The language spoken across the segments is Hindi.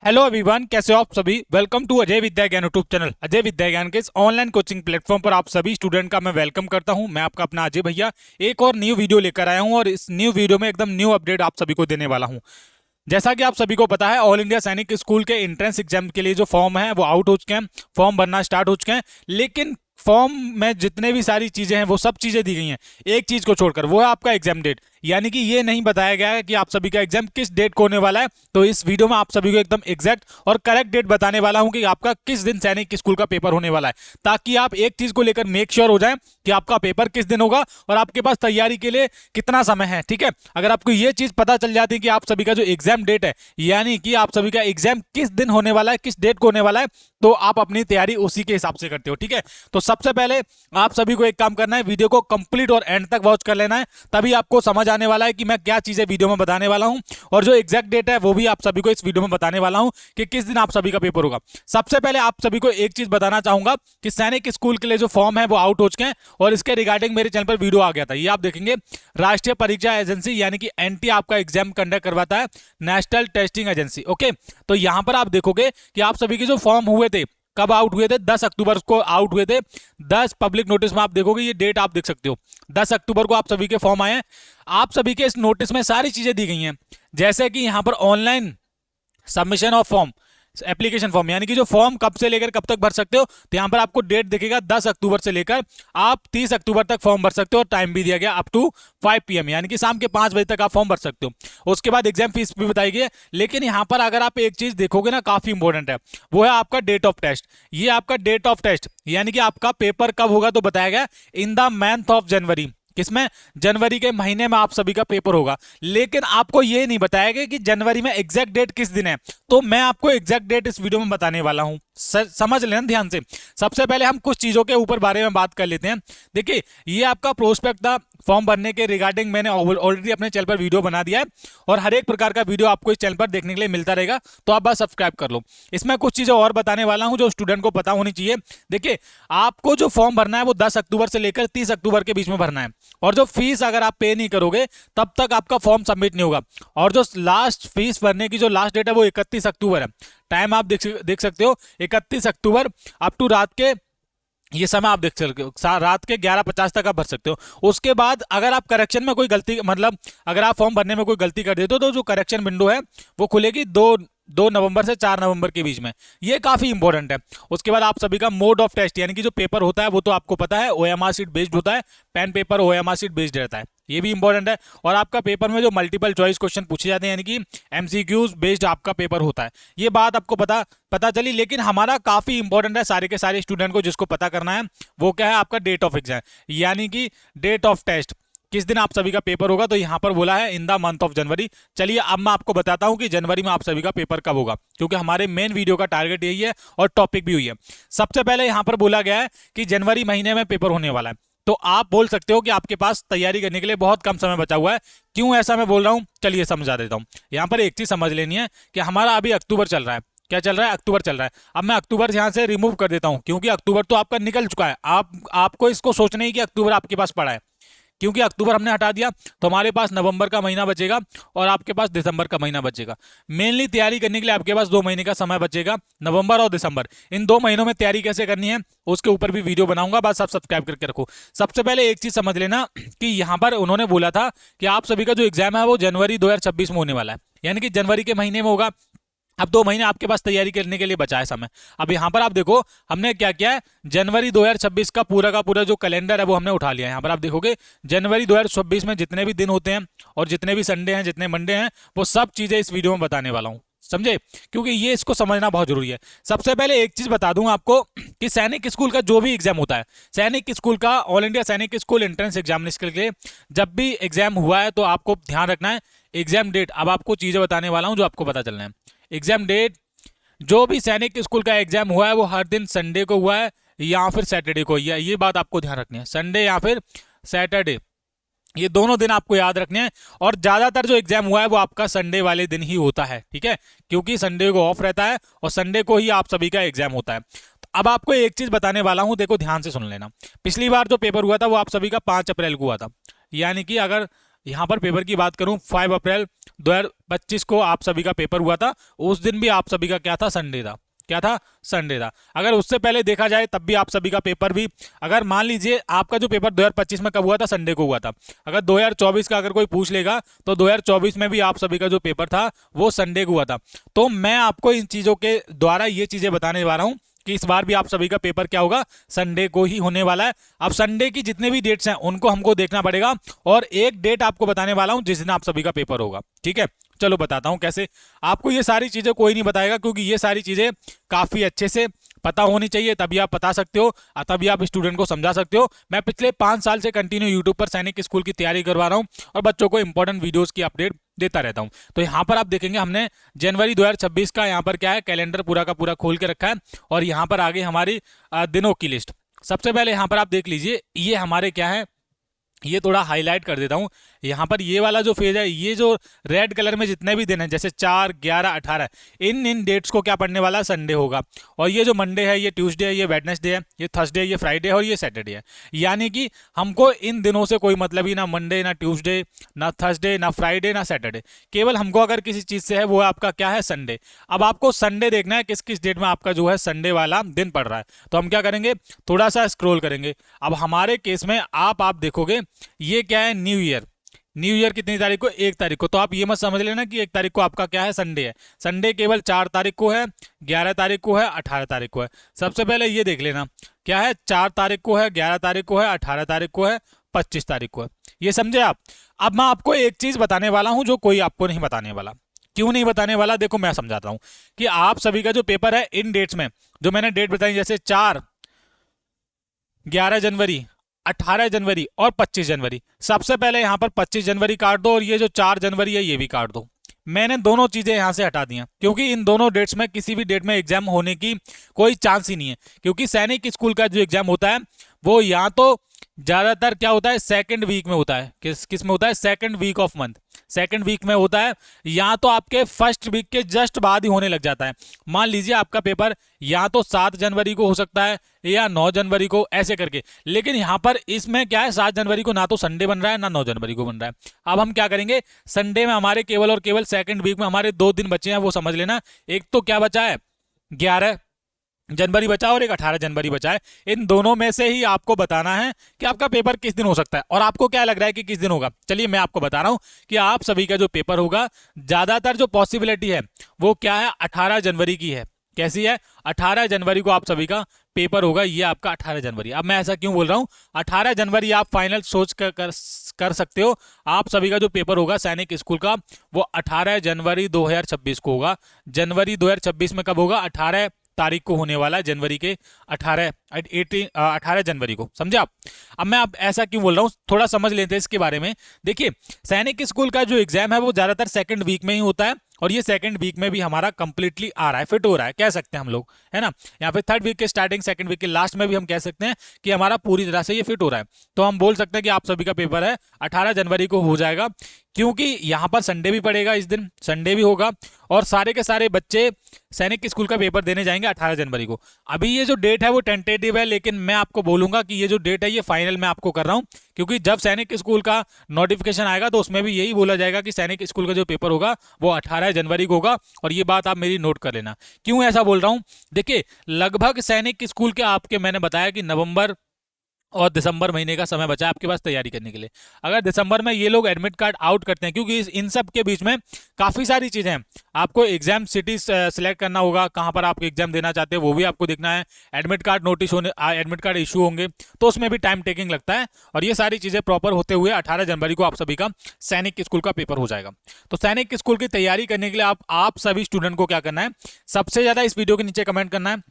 हेलो एवरीवन, कैसे हो आप सभी। वेलकम टू अजय विद्या ज्ञान यूट्यूब चैनल। अजय विद्या ज्ञान के इस ऑनलाइन कोचिंग प्लेटफॉर्म पर आप सभी स्टूडेंट का मैं वेलकम करता हूं। मैं आपका अपना अजय भैया एक और न्यू वीडियो लेकर आया हूं और इस न्यू वीडियो में एकदम न्यू अपडेट आप सभी को देने वाला हूं। जैसा कि आप सभी को पता है, ऑल इंडिया सैनिक स्कूल के एंट्रेंस एग्जाम के लिए जो फॉर्म है वो आउट हो चुके हैं, फॉर्म भरना स्टार्ट हो चुके हैं। लेकिन फॉर्म में जितने भी सारी चीजें हैं वो सब चीजें दी गई हैं, एक चीज को छोड़कर, वो है आपका एग्जाम डेट। यानी कि ये नहीं बताया गया है कि आप सभी का एग्जाम किस डेट को होने वाला है। तो इस वीडियो में आप सभी को एकदम एग्जैक्ट और करेक्ट डेट बताने वाला हूं कि आपका किस दिन सैनिक स्कूल का पेपर होने वाला है, ताकि आप एक चीज को लेकर मेक श्योर हो जाएं कि आपका पेपर किस दिन होगा और आपके पास तैयारी के लिए कितना समय है। ठीक है, अगर आपको ये चीज पता चल जाती है कि आप सभी का जो एग्जाम डेट है, यानी कि आप सभी का एग्जाम किस दिन होने वाला है, किस डेट को होने वाला है, तो आप अपनी तैयारी उसी के हिसाब से करते हो। ठीक है, तो सबसे पहले आप सभी को एक काम करना है, वीडियो को कंप्लीट और एंड तक वॉच कर लेना है, तभी आपको समझ आने वाला है कि मैं क्या चीजें वीडियो में बताने वाला हूं। और जो एग्जैक्ट डेट है वो भी आप सभी को इस वीडियो में बताने वाला हूं कि किस दिन आप सभी का पेपर होगा। सबसे पहले आप सभी को एक चीज बताना चाहूंगा कि सैनिक स्कूल के लिए जो फॉर्म है वो आउट हो चुके हैं और इसके रिगार्डिंग मेरे चैनल पर वीडियो आ गया था। ये आप देखेंगे, राष्ट्रीय परीक्षा एजेंसी यानी कि एनटी आपका एग्जाम कंडक्ट करवाता है, नेशनल टेस्टिंग एजेंसी। ओके, तो यहां पर आप देखोगे कि आप सभी के जो फॉर्म हुए थे, कब आउट हुए थे, 10 अक्टूबर को आउट हुए थे। 10 पब्लिक नोटिस में आप देखोगे, ये डेट आप देख सकते हो, 10 अक्टूबर को आप सभी के फॉर्म आए हैं। आप सभी के इस नोटिस में सारी चीजें दी गई हैं, जैसे कि यहां पर online submission of form, application form, यानी कि जो फॉर्म कब से लेकर कब तक भर सकते हो। तो यहां पर आपको डेट दिखेगा, 10 अक्टूबर से लेकर आप 30 अक्टूबर तक फॉर्म भर सकते हो और टाइम भी दिया गया अप टू 5 PM, यानी कि शाम के 5 बजे तक आप फॉर्म भर सकते हो। उसके बाद एग्जाम फीस भी बताई गई है। लेकिन यहां पर अगर आप एक चीज देखोगे ना, काफी इंपॉर्टेंट है, वो है आपका डेट ऑफ टेस्ट। ये आपका डेट ऑफ टेस्ट यानी कि आपका पेपर कब होगा, तो बताया गया in the month of January. किसमें? जनवरी के महीने में आप सभी का पेपर होगा। लेकिन आपको यह नहीं बताया गया कि जनवरी में एग्जैक्ट डेट किस दिन है। तो मैं आपको एग्जैक्ट डेट इस वीडियो में बताने वाला हूं, समझ लेना ध्यान से। सबसे पहले हम कुछ चीजों के ऊपर बारे में बात कर लेते हैं। देखिए, ये आपका प्रोस्पेक्ट था, फॉर्म भरने के रिगार्डिंग मैंने ऑलरेडी अपने चैनल पर वीडियो बना दिया है और हर एक प्रकार का वीडियो आपको इस चैनल पर देखने के लिए मिलता रहेगा, तो आप बस सब्सक्राइब कर लो। इसमें कुछ चीजें और बताने वाला हूं जो स्टूडेंट को पता होनी चाहिए। देखिए, आपको जो फॉर्म भरना है वो 10 अक्टूबर से लेकर 30 अक्टूबर के बीच में भरना है, और जो फीस अगर आप पे नहीं करोगे तब तक आपका फॉर्म सबमिट नहीं होगा। और जो लास्ट फीस भरने की जो लास्ट डेट है वो 31 अक्टूबर है। टाइम आप देख सकते हो, 31 अक्टूबर अप टू रात के, ये समय आप देख सकते हो, रात के 11:50 तक आप भर सकते हो। उसके बाद अगर आप करेक्शन में कोई गलती, मतलब अगर आप फॉर्म भरने में कोई गलती कर देते हो, तो जो करेक्शन विंडो है वो खुलेगी 2 नवंबर से 4 नवंबर के बीच में। ये काफी इंपॉर्टेंट है। उसके बाद आप सभी का मोड ऑफ टेस्ट, यानी कि जो पेपर होता है वो तो आपको पता है, ओएमआर शीट बेस्ड होता है, pen paper OMR sheet based रहता है, ये भी इंपॉर्टेंट है। और आपका पेपर में जो मल्टीपल चॉइस क्वेश्चन पूछे जाते हैं, यानी कि एमसीक्यूज बेस्ड आपका पेपर होता है। ये बात आपको पता चली। लेकिन हमारा काफी इंपॉर्टेंट है सारे के सारे स्टूडेंट को, जिसको पता करना है, वो क्या है, आपका डेट ऑफ एग्जाम, यानी कि डेट ऑफ टेस्ट, किस दिन आप सभी का पेपर होगा। तो यहां पर बोला है in the month of January. चलिए अब मैं आपको बताता हूं कि जनवरी में आप सभी का पेपर कब होगा, क्योंकि हमारे मेन वीडियो का टारगेट यही है और टॉपिक भी हुई है। सबसे पहले यहां पर बोला गया है कि जनवरी महीने में पेपर होने वाला है। तो आप बोल सकते हो कि आपके पास तैयारी करने के लिए बहुत कम समय बचा हुआ है। क्यों ऐसा मैं बोल रहा हूं, चलिए समझा देता हूं। यहां पर एक चीज समझ लेनी है कि हमारा अभी अक्टूबर चल रहा है। क्या चल रहा है? अक्टूबर चल रहा है। अब मैं अक्टूबर यहां से रिमूव कर देता हूं, क्योंकि अक्टूबर तो आपका निकल चुका है। आपको इसको सोचना ही कि अक्टूबर आपके पास पड़ा है, क्योंकि अक्टूबर हमने हटा दिया तो हमारे पास नवंबर का महीना बचेगा और आपके पास दिसंबर का महीना बचेगा। मेनली तैयारी करने के लिए आपके पास 2 महीने का समय बचेगा, नवंबर और दिसंबर। इन 2 महीनों में तैयारी कैसे करनी है उसके ऊपर भी वीडियो बनाऊंगा, बस आप सब्सक्राइब करके रखो। सबसे पहले एक चीज समझ लेना कि यहां पर उन्होंने बोला था कि आप सभी का जो एग्जाम है वो जनवरी 2026 में होने वाला है, यानी कि जनवरी के महीने में होगा। अब 2 महीने आपके पास तैयारी करने के लिए बचा है समय। अब यहां पर आप देखो हमने क्या किया है, जनवरी 2026 का पूरा जो कैलेंडर है वो हमने उठा लिया है। यहां पर आप देखोगे जनवरी 2026 में जितने भी दिन होते हैं और जितने भी संडे हैं, जितने मंडे हैं, वो सब चीजें इस वीडियो में बताने वाला हूं, समझे? क्योंकि ये इसको समझना बहुत जरूरी है। सबसे पहले एक चीज बता दूं आपको कि सैनिक स्कूल का जो भी एग्जाम होता है, सैनिक स्कूल का ऑल इंडिया सैनिक स्कूल एंट्रेंस एग्जामिनेशन के लिए जब भी एग्जाम हुआ है तो आपको ध्यान रखना है एग्जाम डेट। अब आपको चीजें बताने वाला हूं जो आपको पता चलना है। एग्जाम डेट, जो भी सैनिक स्कूल का एग्जाम हुआ है वो हर दिन संडे को हुआ है या फिर सैटरडे को हुआ है, ये बात आपको ध्यान रखनी है। संडे या फिर सैटरडे, ये दोनों दिन आपको याद रखने हैं। और ज्यादातर जो एग्जाम हुआ है वो आपका संडे वाले दिन ही होता है, ठीक है, क्योंकि संडे को ऑफ रहता है और संडे को ही आप सभी का एग्जाम होता है। तो अब आपको एक चीज बताने वाला हूं, देखो ध्यान से सुन लेना। पिछली बार जो पेपर हुआ था वो आप सभी का 5 अप्रैल को हुआ था, यानी कि अगर यहां पर पेपर की बात करूं 5 अप्रैल 2025 को आप सभी का पेपर हुआ था, उस दिन भी आप सभी का क्या था, संडे था। क्या था, संडे था। अगर उससे पहले देखा जाए तब भी आप सभी का पेपर भी, अगर मान लीजिए आपका जो पेपर 2025 में कब हुआ था, संडे को हुआ था। अगर 2024 का अगर कोई पूछ लेगा तो 2024 में भी आप सभी का जो पेपर था वो संडे को हुआ था। तो मैं आपको इन चीजों के द्वारा ये चीजें बताने वाला हूं कि इस बार भी आप सभी का पेपर क्या होगा, संडे को ही होने वाला है। अब संडे की जितने भी डेट्स हैं उनको हमको देखना पड़ेगा, और एक डेट आपको बताने वाला हूं जिस दिन आप सभी का पेपर होगा। ठीक है, चलो बताता हूं कैसे। आपको ये सारी चीजें कोई नहीं बताएगा, क्योंकि ये सारी चीजें काफी अच्छे से पता होनी चाहिए, तभी आप बता सकते हो, तभी आप स्टूडेंट को समझा सकते हो। मैं पिछले 5 साल से कंटिन्यू यूट्यूब पर सैनिक स्कूल की तैयारी करवा रहा हूं और बच्चों को इंपॉर्टेंट वीडियोस की अपडेट देता रहता हूं। तो यहाँ पर आप देखेंगे हमने जनवरी 2026 का यहाँ पर क्या है, कैलेंडर पूरा का पूरा खोल के रखा है, और यहाँ पर आगे हमारी दिनों की लिस्ट। सबसे पहले यहाँ पर आप देख लीजिए, ये हमारे क्या है, ये थोड़ा हाईलाइट कर देता हूं। यहाँ पर ये वाला जो फेज है, ये जो रेड कलर में जितने भी दिन हैं, जैसे 4, 11, 18, इन डेट्स को क्या पढ़ने वाला, संडे होगा। और ये जो मंडे है, ये ट्यूसडे है, ये वेडनेसडे है, ये थर्सडे, ये फ्राइडे है, और ये सैटरडे है। यानी कि हमको इन दिनों से कोई मतलब ही ना मंडे, ना ट्यूसडे, ना थर्सडे, ना फ्राइडे, ना सैटरडे। केवल हमको अगर किसी चीज से है, वो आपका क्या है, संडे। अब आपको संडे देखना है किस किस डेट में आपका जो है संडे वाला दिन पड़ रहा है। तो हम क्या करेंगे, थोड़ा सा स्क्रॉल करेंगे। अब हमारे केस में आप देखोगे, ये क्या है, न्यू ईयर। न्यू ईयर कितनी तारीख को, 1 तारीख को। तो आप ये मत समझ लेना कि 1 तारीख को आपका क्या है, संडे है। संडे केवल 4 तारीख को है, 11 तारीख को है, 18 तारीख को है। सबसे पहले ये देख लेना, क्या है, 4 तारीख को है, 11 तारीख को है, 18 तारीख को है, 25 तारीख को है। ये समझे आप। अब मैं आपको एक चीज बताने वाला हूं जो कोई आपको नहीं बताने वाला। क्यों नहीं बताने वाला, देखो मैं समझाता हूं कि आप सभी का जो पेपर है, इन डेट्स में जो मैंने डेट बताई, जैसे 4, 11 जनवरी, 18 जनवरी और 25 जनवरी। सबसे पहले यहां पर 25 जनवरी काट दो, और ये जो 4 जनवरी है ये भी काट दो। मैंने दोनों चीजें यहां से हटा दी, क्योंकि इन दोनों डेट्स में किसी भी डेट में एग्जाम होने की कोई चांस ही नहीं है। क्योंकि सैनिक स्कूल का जो एग्जाम होता है वो या तो ज्यादातर क्या होता है, सेकंड वीक में होता है। किस में होता है, second week of month, second week में होता है, या तो आपके फर्स्ट वीक के जस्ट बाद ही होने लग जाता है। मान लीजिए आपका पेपर या तो 7 जनवरी को हो सकता है या 9 जनवरी को, ऐसे करके। लेकिन यहां पर इसमें क्या है, 7 जनवरी को ना तो संडे बन रहा है, ना 9 जनवरी को बन रहा है। अब हम क्या करेंगे, संडे में हमारे केवल और केवल सेकंड वीक में हमारे 2 दिन बचे हैं, वो समझ लेना। एक तो क्या बचा है, 11 जनवरी बचा, और एक 18 जनवरी बचा है। इन दोनों में से ही आपको बताना है कि आपका पेपर किस दिन हो सकता है। और आपको क्या लग रहा है कि किस दिन होगा, चलिए मैं आपको बता रहा हूं कि आप सभी का जो पेपर होगा, ज्यादातर जो पॉसिबिलिटी है वो क्या है, 18 जनवरी की है। कैसी है, 18 जनवरी को आप सभी का पेपर होगा। ये आपका 18 जनवरी। अब मैं ऐसा क्यों बोल रहा हूं, 18 जनवरी आप फाइनल सोच कर सकते हो। आप सभी का जो पेपर होगा सैनिक स्कूल का, वो 18 जनवरी 2026 को होगा। जनवरी 2026 में कब होगा, 18 तारीख को होने वाला है, जनवरी के 18 जनवरी को। समझे आप। अब मैं आप ऐसा क्यों बोल रहा हूँ, थोड़ा समझ लेते हैं इसके बारे में। देखिए, सैनिक स्कूल का जो एग्जाम है वो ज्यादातर सेकंड वीक में ही होता है, और ये सेकंड वीक में भी हमारा कंप्लीटली आ रहा है, फिट हो रहा है, कह सकते हैं हम लोग, है ना। यहाँ पे थर्ड वीक के स्टार्टिंग, सेकंड वीक के लास्ट में भी हम कह सकते हैं कि हमारा पूरी तरह से ये फिट हो रहा है। तो हम बोल सकते हैं कि आप सभी का पेपर है 18 जनवरी को हो जाएगा, क्योंकि यहाँ पर संडे भी पड़ेगा, इस दिन संडे भी होगा, और सारे के सारे बच्चे सैनिक स्कूल का पेपर देने जाएंगे 18 जनवरी को। अभी ये जो डेट है वो टेंटेटिव है, लेकिन मैं आपको बोलूंगा कि ये जो डेट है ये फाइनल मैं आपको कर रहा हूं, क्योंकि जब सैनिक स्कूल का नोटिफिकेशन आएगा तो उसमें भी यही बोला जाएगा कि सैनिक स्कूल का जो पेपर होगा वो 18 जनवरी को होगा। और ये बात आप मेरी नोट कर लेना। क्यों ऐसा बोल रहा हूं, देखिए, लगभग सैनिक स्कूल के आपके, मैंने बताया कि नवंबर और दिसंबर महीने का समय बचा है आपके पास तैयारी करने के लिए। अगर दिसंबर में ये लोग एडमिट कार्ड आउट करते हैं, क्योंकि इन सब के बीच में काफी सारी चीजें हैं, आपको एग्जाम सिटी सिलेक्ट करना होगा, कहां पर आप एग्जाम देना चाहते हैं वो भी आपको देखना है। एडमिट कार्ड नोटिस होने, एडमिट कार्ड इशू होंगे, तो उसमें भी टाइम टेकिंग लगता है। और ये सारी चीजें प्रॉपर होते हुए 18 जनवरी को आप सभी का सैनिक स्कूल का पेपर हो जाएगा। तो सैनिक स्कूल की तैयारी करने के लिए आप सभी स्टूडेंट को क्या करना है, सबसे ज्यादा इस वीडियो के नीचे कमेंट करना है।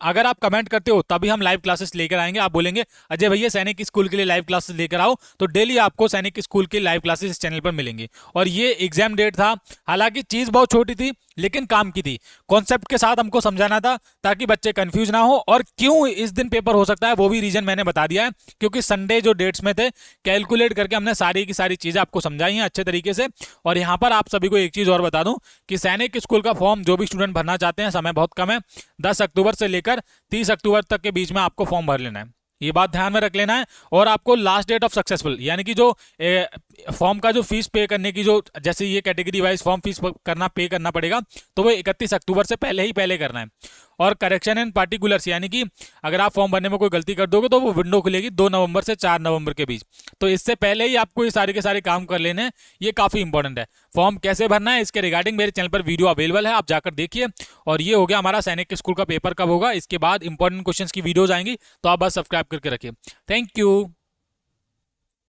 अगर आप कमेंट करते हो तभी हम लाइव क्लासेस लेकर आएंगे। आप बोलेंगे अजय भैया सैनिक स्कूल के लिए लाइव क्लासेस लेकर आओ, तो डेली आपको सैनिक स्कूल की लाइव क्लासेस इस चैनल पर मिलेंगी। और ये एग्जाम डेट था, हालांकि चीज बहुत छोटी थी लेकिन काम की थी। कॉन्सेप्ट के साथ हमको समझाना था ताकि बच्चे कंफ्यूज ना हो। और क्यों इस दिन पेपर हो सकता है वो भी रीजन मैंने बता दिया है, क्योंकि संडे जो डेट्स में थे कैलकुलेट करके हमने सारी की सारी चीजें आपको समझाई हैं अच्छे तरीके से। और यहाँ पर आप सभी को एक चीज और बता दूं कि सैनिक स्कूल का फॉर्म जो भी स्टूडेंट भरना चाहते हैं, समय बहुत कम है, 10 अक्टूबर से लेकर 30 अक्टूबर तक के बीच में आपको फॉर्म भर लेना है। ये बात ध्यान में रख लेना है। और आपको लास्ट डेट ऑफ सक्सेसफुल यानी कि जो फॉर्म का जो फीस पे करने की, जो जैसे ये कैटेगरी वाइज फॉर्म फीस करना पे करना पड़ेगा, तो वो 31 अक्टूबर से पहले ही पहले करना है। और करेक्शन एंड पार्टिकुलर्स यानी कि अगर आप फॉर्म भरने में कोई गलती कर दोगे तो वो विंडो खुलेगी 2 नवंबर से 4 नवंबर के बीच। तो इससे पहले ही आपको ये सारे के सारे काम कर लेने हैं, ये काफ़ी इंपॉर्टेंट है। फॉर्म कैसे भरना है इसके रिगार्डिंग मेरे चैनल पर वीडियो अवेलेबल है, आप जाकर देखिए। और ये हो गया हमारा सैनिक स्कूल का पेपर कब होगा, इसके बाद इंपॉर्टेंट क्वेश्चंस की वीडियोज आएंगी, तो आप बस सब्सक्राइब करके रखिए। Thank you.